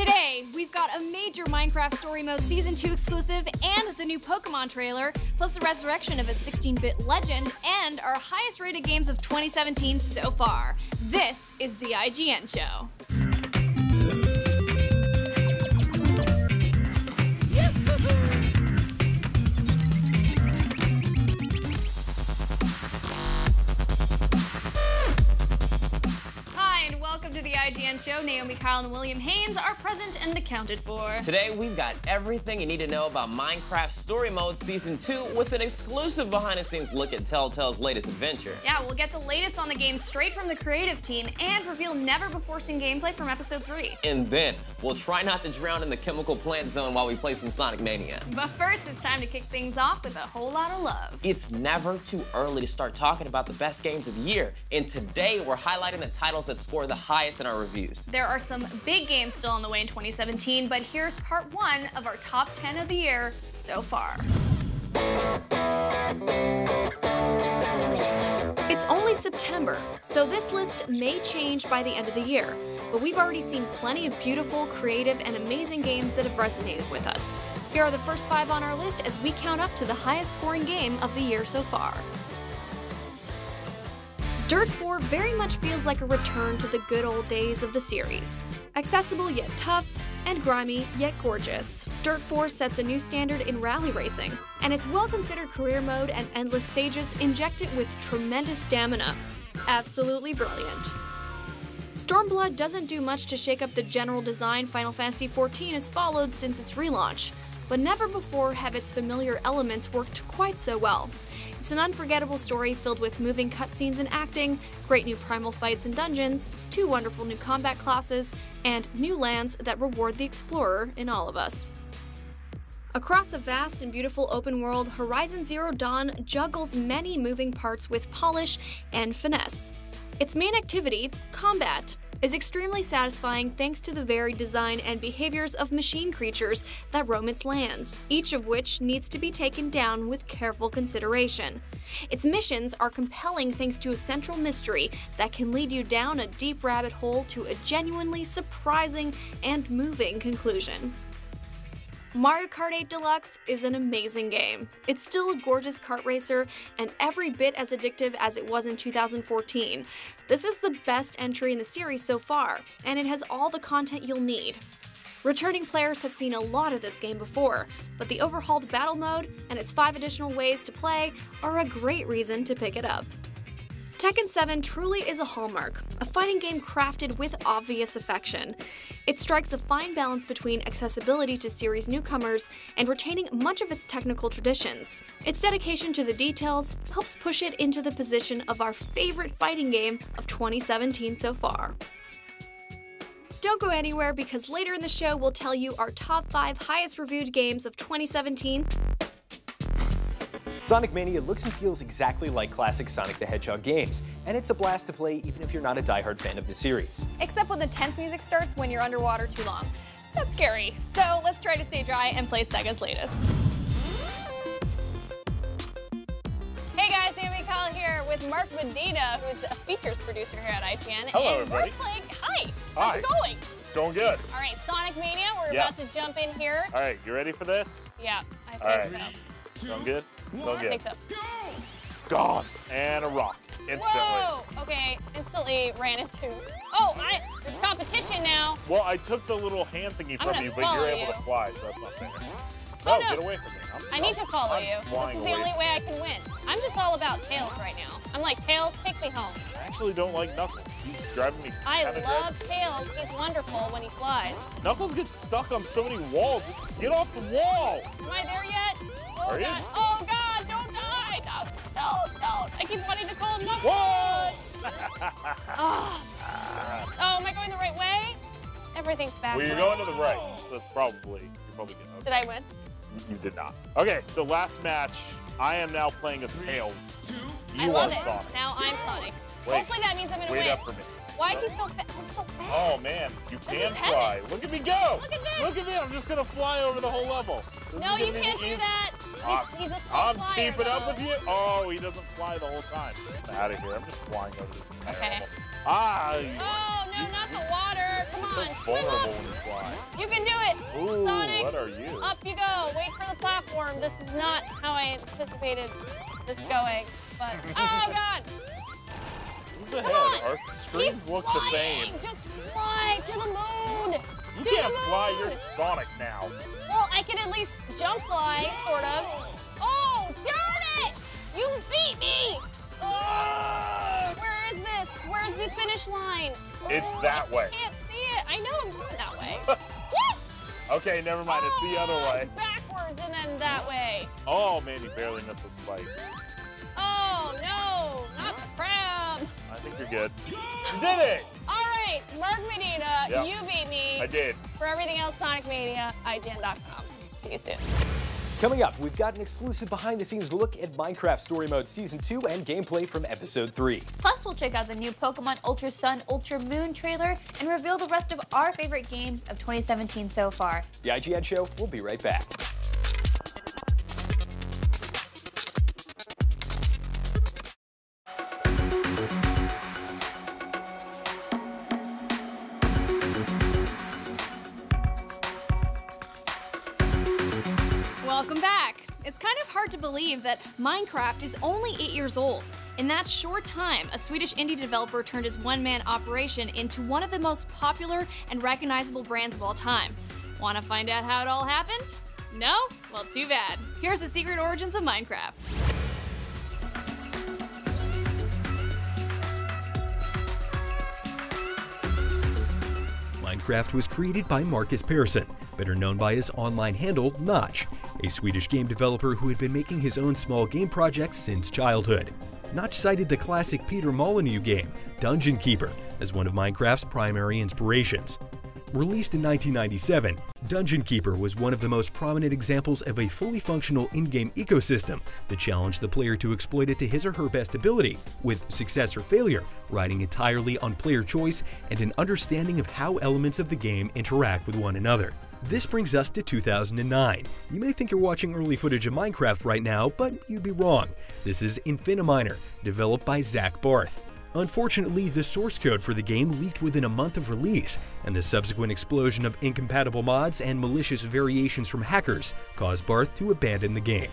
Today, we've got a major Minecraft Story Mode Season 2 exclusive and the new Pokemon trailer, plus the resurrection of a 16-bit legend, and our highest rated games of 2017 so far. This is the IGN Show. To the IGN Show, Naomi, Kyle, and William Haynes are present and accounted for. Today, we've got everything you need to know about Minecraft Story Mode Season 2 with an exclusive behind-the-scenes look at Telltale's latest adventure. Yeah, we'll get the latest on the game straight from the creative team and reveal never-before-seen gameplay from Episode 3. And then, we'll try not to drown in the chemical plant zone while we play some Sonic Mania. But first, it's time to kick things off with a whole lot of love. It's never too early to start talking about the best games of the year, and today, we're highlighting the titles that score the highest in our reviews. There are some big games still on the way in 2017, but here's part 1 of our top 10 of the year so far. It's only September, so this list may change by the end of the year, but we've already seen plenty of beautiful, creative, and amazing games that have resonated with us. Here are the first 5 on our list as we count up to the highest scoring game of the year so far. Dirt 4 very much feels like a return to the good old days of the series. Accessible yet tough, and grimy yet gorgeous, Dirt 4 sets a new standard in rally racing, and its well-considered career mode and endless stages inject it with tremendous stamina. Absolutely brilliant. Stormblood doesn't do much to shake up the general design Final Fantasy XIV has followed since its relaunch, but never before have its familiar elements worked quite so well. It's an unforgettable story filled with moving cutscenes and acting, great new primal fights and dungeons, 2 wonderful new combat classes, and new lands that reward the explorer in all of us. Across a vast and beautiful open world, Horizon Zero Dawn juggles many moving parts with polish and finesse. Its main activity, combat, is extremely satisfying thanks to the varied design and behaviors of machine creatures that roam its lands, each of which needs to be taken down with careful consideration. Its missions are compelling thanks to a central mystery that can lead you down a deep rabbit hole to a genuinely surprising and moving conclusion. Mario Kart 8 Deluxe is an amazing game. It's still a gorgeous kart racer and every bit as addictive as it was in 2014. This is the best entry in the series so far, and it has all the content you'll need. Returning players have seen a lot of this game before, but the overhauled battle mode and its 5 additional ways to play are a great reason to pick it up. Tekken 7 truly is a hallmark, a fighting game crafted with obvious affection. It strikes a fine balance between accessibility to series newcomers and retaining much of its technical traditions. Its dedication to the details helps push it into the position of our favorite fighting game of 2017 so far. Don't go anywhere because later in the show we'll tell you our top 5 highest reviewed games of 2017. Sonic Mania looks and feels exactly like classic Sonic the Hedgehog games, and it's a blast to play even if you're not a diehard fan of the series. Except when the tense music starts when you're underwater too long. That's scary. So let's try to stay dry and play Sega's latest. Hey guys, Naomi Kyle here with Mark Medina, who's a features producer here at IGN. Hello, and everybody. We're playing, hi, Hi. how's it going? It's going good. All right, Sonic Mania, we're Yeah. about to jump in here. All right, you ready for this? Yeah, I think All right. so. Going good? Going I good. think so. Gone. And a rock. Instantly. Whoa! Okay, instantly ran into. Oh, there's competition now. Well, I took the little hand thingy I'm from gonna you, but follow you're able you. to fly, so that's not fair. Oh, No, no. get away from me. I need to follow I'm you. This flying is the away. only way I can win. I'm just all about Tails right now. I'm like, Tails, take me home. I actually don't like Knuckles. He's driving me I kinda love Tails. He's wonderful when he flies. Knuckles gets stuck on so many walls. Get off the wall! Am I there yet? Oh, Are you? God. Oh, God, don't die. Don't. I keep wanting to call him Knuckles. What? Oh, am I going the right way? Everything's backwards. Well, you're going to the right. So that's probably, you're probably good. Okay. Did I win? You did not. Okay, so last match, I am now playing as Tails. I You love are it. Sonic. Now I'm Sonic. Wait. Hopefully that means I'm going to Wait win. up for me. Why is he so fast? I'm so fast. Oh man, you This can is fly. heaven. Look at me go! Look at this. Look at me, I'm just gonna fly over the whole level. This No, is you gonna be can't the do easy- that. He's a slow I'm flyer, keeping up though. with you. Oh, he doesn't fly the whole time. Get out of here. I'm just flying over this entire Okay. level. Ah, Oh, no, not the water. Come you're on. so Swim vulnerable up. when you fly. are you? Up you go. Wait for the platform. This is not how I anticipated this going. But oh god! Who's ahead? Our screens look the same. Just fly to the moon. You can't fly. You're Sonic now. Well, I can at least jump fly, sort of. Oh, darn it! You beat me! Where is this? Where's the finish line? It's that way. I can't see it. I know I'm going that way. What? Okay, never mind. It's the other way. It's backwards and then that way. Oh, man, you barely missed a spike. Oh, no, not the crab. I think you're good. You did it! All right, Mark Medina, Yep. you beat me. I did. For everything else, Sonic Mania, IGN.com. See you soon. Coming up, we've got an exclusive behind-the-scenes look at Minecraft Story Mode Season 2 and gameplay from Episode 3. Plus, we'll check out the new Pokemon Ultra Sun, Ultra Moon trailer and reveal the rest of our favorite games of 2017 so far. The IGN Show will be right back. Welcome back. It's kind of hard to believe that Minecraft is only 8 years old. In that short time, a Swedish indie developer turned his one-man operation into one of the most popular and recognizable brands of all time. Want to find out how it all happened? No? Well, too bad. Here's the secret origins of Minecraft. Minecraft was created by Marcus Persson, better known by his online handle Notch, a Swedish game developer who had been making his own small game projects since childhood. Notch cited the classic Peter Molyneux game, Dungeon Keeper, as one of Minecraft's primary inspirations. Released in 1997, Dungeon Keeper was one of the most prominent examples of a fully functional in-game ecosystem that challenged the player to exploit it to his or her best ability, with success or failure riding entirely on player choice and an understanding of how elements of the game interact with one another. This brings us to 2009. You may think you're watching early footage of Minecraft right now, but you'd be wrong. This is Infiniminer, developed by Zach Barth. Unfortunately, the source code for the game leaked within a month of release, and the subsequent explosion of incompatible mods and malicious variations from hackers caused Barth to abandon the game.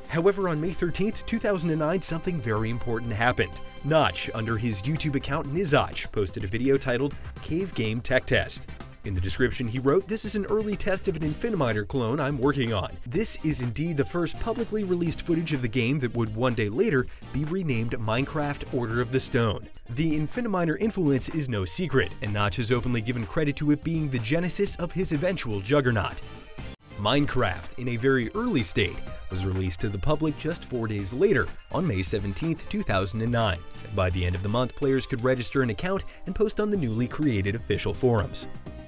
However, on May 13, 2009, something very important happened. Notch, under his YouTube account Nizach, posted a video titled Cave Game Tech Test. In the description, he wrote, "This is an early test of an Infiniminer clone I'm working on. This is indeed the first publicly released footage of the game that would one day later be renamed Minecraft Order of the Stone." The Infiniminer influence is no secret, and Notch has openly given credit to it being the genesis of his eventual juggernaut. Minecraft, in a very early state, was released to the public just 4 days later, on May 17, 2009. And by the end of the month, players could register an account and post on the newly created official forums.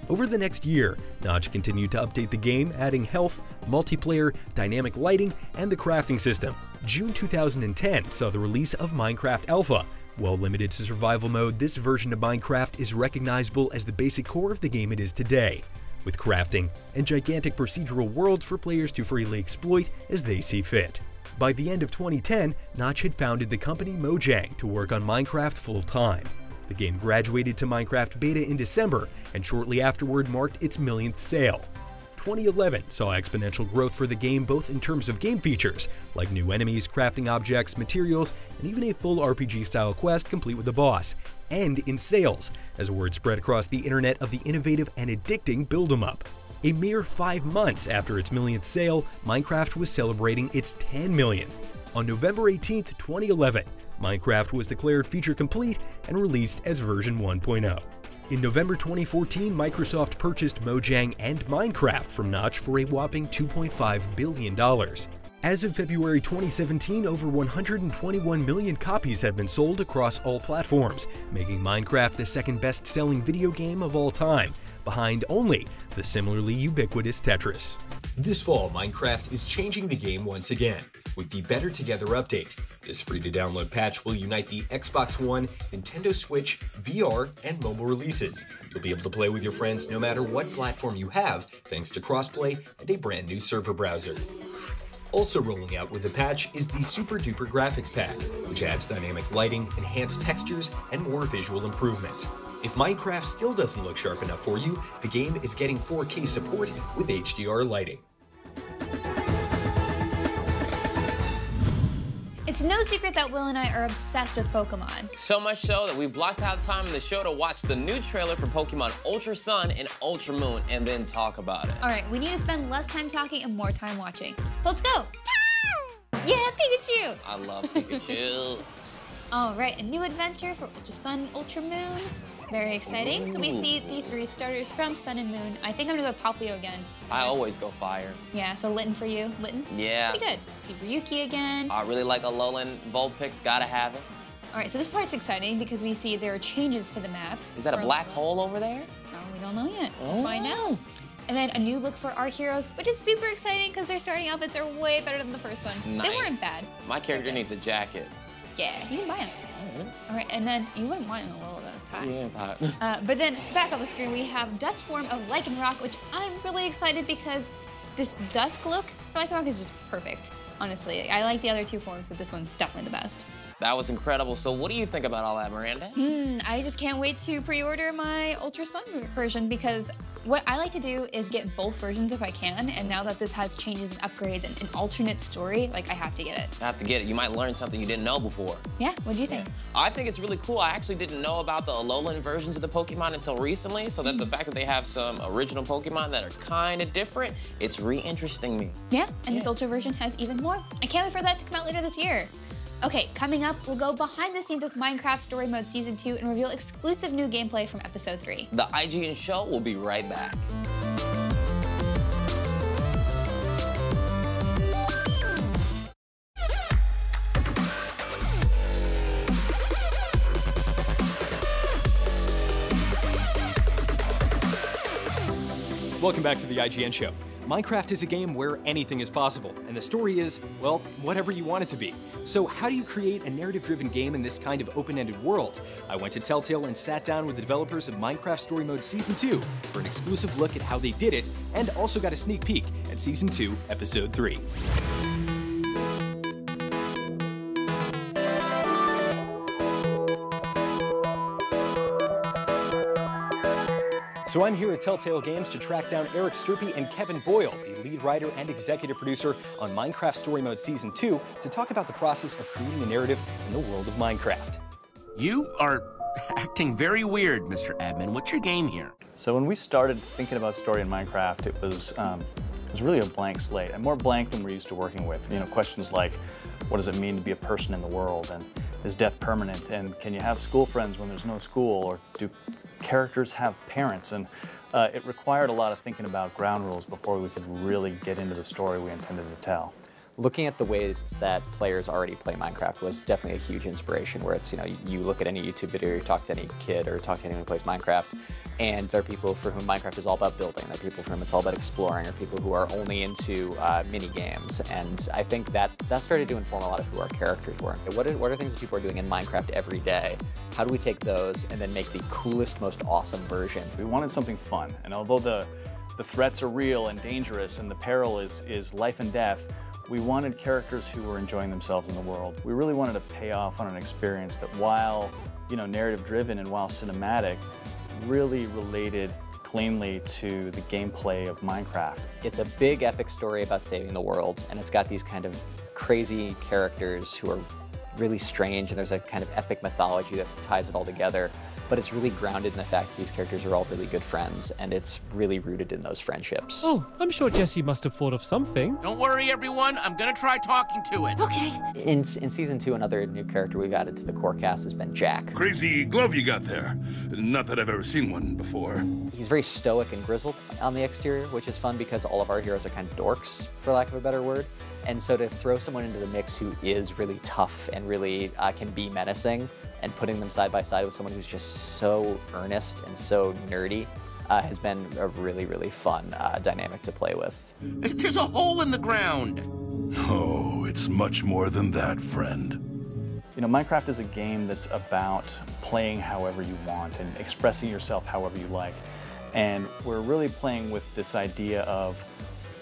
Over the next year, Notch continued to update the game, adding health, multiplayer, dynamic lighting, and the crafting system. June 2010 saw the release of Minecraft Alpha. While limited to survival mode, this version of Minecraft is recognizable as the basic core of the game it is today, with crafting and gigantic procedural worlds for players to freely exploit as they see fit. By the end of 2010, Notch had founded the company Mojang to work on Minecraft full-time. The game graduated to Minecraft Beta in December, and shortly afterward marked its millionth sale. 2011 saw exponential growth for the game both in terms of game features, like new enemies, crafting objects, materials, and even a full RPG-style quest complete with a boss, and in sales, as word spread across the internet of the innovative and addicting build-em-up. A mere 5 months after its millionth sale, Minecraft was celebrating its 10 millionth. On November 18, 2011, Minecraft was declared feature complete and released as version 1.0. In November 2014, Microsoft purchased Mojang and Minecraft from Notch for a whopping $2.5 billion. As of February 2017, over 121 million copies have been sold across all platforms, making Minecraft the second best-selling video game of all time, behind only the similarly ubiquitous Tetris. This fall, Minecraft is changing the game once again with the Better Together update. This free-to-download patch will unite the Xbox One, Nintendo Switch, VR, and mobile releases. You'll be able to play with your friends no matter what platform you have, thanks to crossplay and a brand new server browser. Also rolling out with the patch is the Super Duper Graphics Pack, which adds dynamic lighting, enhanced textures, and more visual improvements. If Minecraft still doesn't look sharp enough for you, the game is getting 4K support with HDR lighting. It's no secret that Will and I are obsessed with Pokemon. So much so that we blocked out time in the show to watch the new trailer for Pokemon Ultra Sun and Ultra Moon and then talk about it. All right, we need to spend less time talking and more time watching. So let's go. Yeah, Pikachu! I love Pikachu. All right, a new adventure for Ultra Sun, Ultra Moon. Very exciting. So we see the 3 starters from Sun and Moon. I think I'm gonna go Palpio again. I always go fire. Yeah, so Litten for you. Litten? Yeah. Pretty good. See Ryuki again. I really like Alolan Vulpix, gotta have it. All right, so this part's exciting because we see there are changes to the map. Is that a black hole over there? No, we don't know yet. We'll find out. And then a new look for our heroes, which is super exciting because their starting outfits are way better than the first one. Nice. They weren't bad. My character needs a jacket. Yeah, you can buy them. All right, and then you wouldn't want it in a little that's tight. Yeah, it's hot. But then back on the screen we have Dust form of Lycanroc, which I'm really excited because this Dusk look for Lycanroc is just perfect. Honestly, I like the other 2 forms, but this one's definitely the best. That was incredible. So what do you think about all that, Miranda? I just can't wait to pre-order my Ultra Sun version because what I like to do is get both versions if I can, and now that this has changes and upgrades and an alternate story, like I have to get it. I have to get it. You might learn something you didn't know before. Yeah, what do you think? I think it's really cool. I actually didn't know about the Alolan versions of the Pokemon until recently, so that the fact that they have some original Pokemon that are kind of different, it's re-interesting me. Yeah, and this Ultra version has even more. I can't wait for that to come out later this year. Okay, coming up, we'll go behind the scenes with Minecraft Story Mode Season 2 and reveal exclusive new gameplay from Episode 3. The IGN Show will be right back. Welcome back to the IGN Show. Minecraft is a game where anything is possible, and the story is, well, whatever you want it to be. So how do you create a narrative-driven game in this kind of open-ended world? I went to Telltale and sat down with the developers of Minecraft Story Mode Season 2 for an exclusive look at how they did it, and also got a sneak peek at Season 2, Episode 3. So I'm here at Telltale Games to track down Eric Sturpey and Kevin Boyle, the lead writer and executive producer on Minecraft Story Mode Season 2, to talk about the process of creating a narrative in the world of Minecraft. You are acting very weird, Mr. Admin. What's your game here? So when we started thinking about story in Minecraft, it was really a blank slate, and more blank than we're used to working with. You know, questions like, what does it mean to be a person in the world? And is death permanent? And can you have school friends when there's no school? Or do characters have parents? And it required a lot of thinking about ground rules before we could really get into the story we intended to tell. Looking at the ways that players already play Minecraft was definitely a huge inspiration, where it's, you know, you look at any YouTube video, you talk to any kid or talk to anyone who plays Minecraft, and there are people for whom Minecraft is all about building, there are people for whom it's all about exploring, or people who are only into mini games, and I think that started to inform a lot of who our characters were. What are things that people are doing in Minecraft every day? How do we take those and then make the coolest, most awesome version? We wanted something fun, and although the threats are real and dangerous and the peril is life and death, we wanted characters who were enjoying themselves in the world. We really wanted to pay off on an experience that, while, you know, narrative driven and while cinematic, really related cleanly to the gameplay of Minecraft. It's a big epic story about saving the world, and it's got these kind of crazy characters who are really strange, and there's a kind of epic mythology that ties it all together. But it's really grounded in the fact that these characters are all really good friends, and it's really rooted in those friendships. Oh, I'm sure Jesse must have thought of something. Don't worry, everyone. I'm gonna try talking to it. Okay. In Season 2, another new character we've added to the core cast has been Jack. Crazy glove you got there. Not that I've ever seen one before. He's very stoic and grizzled on the exterior, which is fun because all of our heroes are kind of dorks, for lack of a better word. And so to throw someone into the mix who is really tough and really can be menacing, and putting them side by side with someone who's just so earnest and so nerdy has been a really, really fun dynamic to play with. There's a hole in the ground. Oh, it's much more than that, friend. You know, Minecraft is a game that's about playing however you want and expressing yourself however you like. And we're really playing with this idea of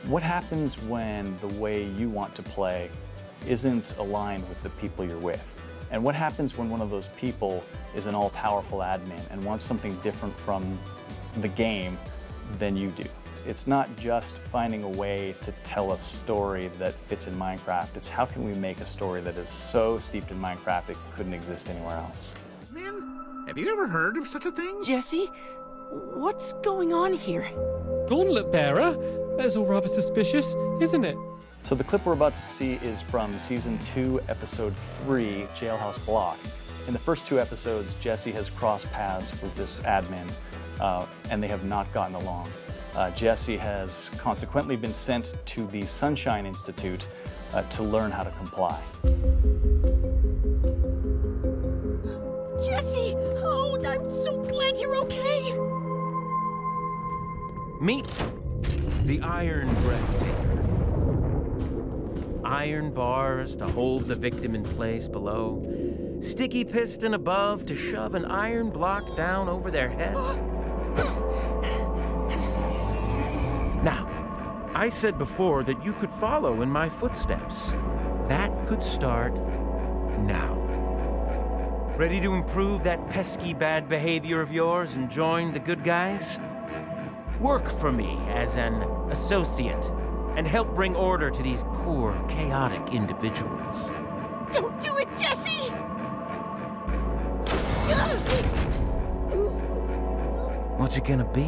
what happens when the way you want to play isn't aligned with the people you're with. And what happens when one of those people is an all-powerful admin and wants something different from the game than you do? It's not just finding a way to tell a story that fits in Minecraft. It's how can we make a story that is so steeped in Minecraft it couldn't exist anywhere else. Man, have you ever heard of such a thing? Jesse, what's going on here? Gauntlet bearer? That is all rather suspicious, isn't it? So the clip we're about to see is from Season 2, Episode 3, Jailhouse Block. In the first 2 episodes, Jesse has crossed paths with this admin, and they have not gotten along. Jesse has consequently been sent to the Sunshine Institute to learn how to comply. Jesse! Oh, I'm so glad you're okay! Meet the Iron Breathtaker. Iron bars to hold the victim in place below. Sticky piston above to shove an iron block down over their head. Now, I said before that you could follow in my footsteps. That could start now. Ready to improve that pesky bad behavior of yours and join the good guys? Work for me as an associate and help bring order to these poor, chaotic individuals. Don't do it, Jesse! What's it gonna be?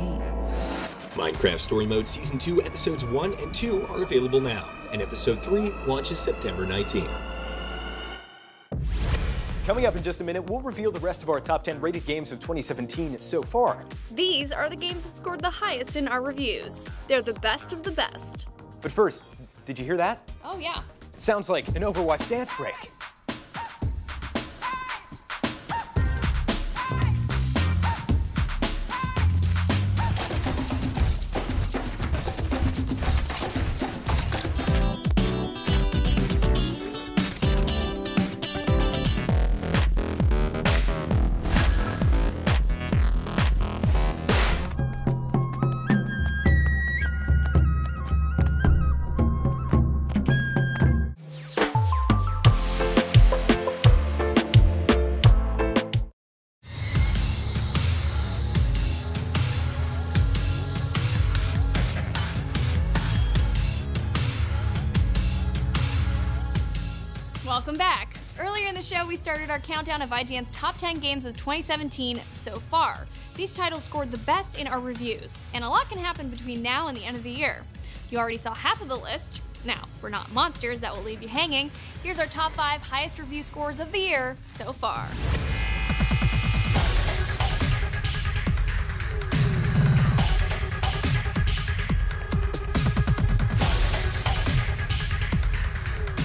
Minecraft Story Mode Season 2 Episodes 1 and 2 are available now, and Episode 3 launches September 19th. Coming up in just a minute, we'll reveal the rest of our top 10 rated games of 2017 so far. These are the games that scored the highest in our reviews. They're the best of the best. But first, did you hear that? Oh, yeah. Sounds like an Overwatch dance break. Welcome back. Earlier in the show, we started our countdown of IGN's top 10 games of 2017 so far. These titles scored the best in our reviews, and a lot can happen between now and the end of the year. You already saw half of the list. Now, we're not monsters that will leave you hanging. Here's our top 5 highest review scores of the year so far.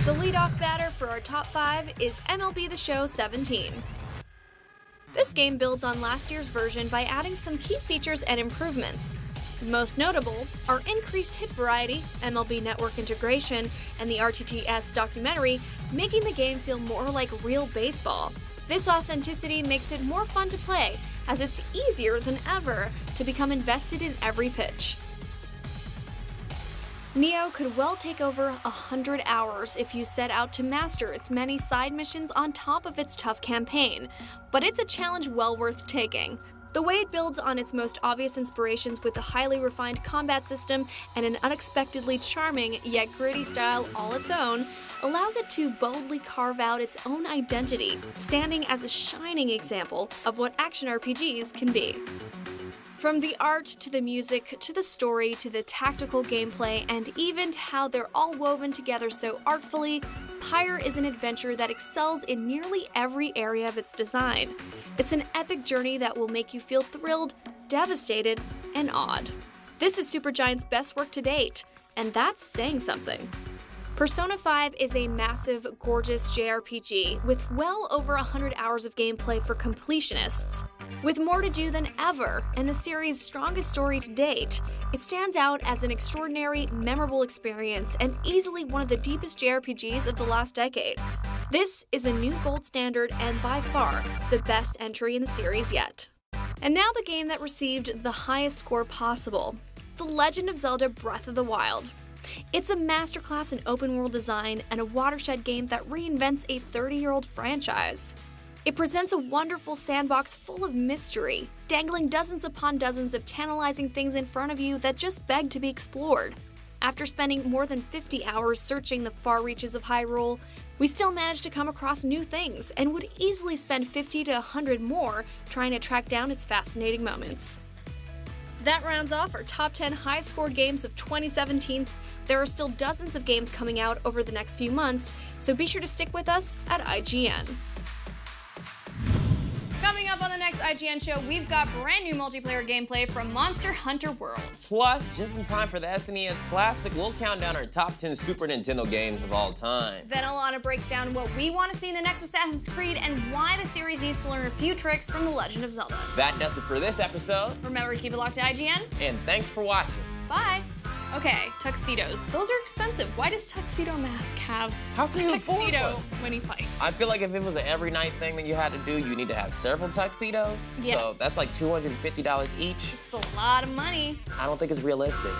The leadoff batter for our top 5 is MLB The Show 17. This game builds on last year's version by adding some key features and improvements. Most notable are increased hit variety, MLB Network integration, and the RTTS documentary, making the game feel more like real baseball. This authenticity makes it more fun to play, as it's easier than ever to become invested in every pitch. Neo could well take over 100 hours if you set out to master its many side missions on top of its tough campaign, but it's a challenge well worth taking. The way it builds on its most obvious inspirations with a highly refined combat system and an unexpectedly charming yet gritty style all its own allows it to boldly carve out its own identity, standing as a shining example of what action RPGs can be. From the art to the music to the story to the tactical gameplay and even how they're all woven together so artfully, Pyre is an adventure that excels in nearly every area of its design. It's an epic journey that will make you feel thrilled, devastated, and awed. This is Supergiant's best work to date, and that's saying something. Persona 5 is a massive, gorgeous JRPG with well over 100 hours of gameplay for completionists. With more to do than ever and the series' strongest story to date, it stands out as an extraordinary, memorable experience and easily one of the deepest JRPGs of the last decade. This is a new gold standard and by far the best entry in the series yet. And now the game that received the highest score possible, The Legend of Zelda Breath of the Wild. It's a masterclass in open-world design and a watershed game that reinvents a 30-year-old franchise. It presents a wonderful sandbox full of mystery, dangling dozens upon dozens of tantalizing things in front of you that just beg to be explored. After spending more than 50 hours searching the far reaches of Hyrule, we still managed to come across new things and would easily spend 50 to 100 more trying to track down its fascinating moments. That rounds off our top 10 high-scored games of 2017. There are still dozens of games coming out over the next few months, so be sure to stick with us at IGN. Coming up on the next IGN show, we've got brand new multiplayer gameplay from Monster Hunter World. Plus, just in time for the SNES Classic, we'll count down our top 10 Super Nintendo games of all time. Then Alana breaks down what we want to see in the next Assassin's Creed and why the series needs to learn a few tricks from The Legend of Zelda. That does it for this episode. Remember to keep it locked to IGN. And thanks for watching. Bye. Okay, tuxedos. Those are expensive. Why does Tuxedo Mask have How can you a afford tuxedo one? when he fights? I feel like if it was an every night thing that you had to do, you need to have several tuxedos. Yes. So that's like $250 each. It's a lot of money. I don't think it's realistic.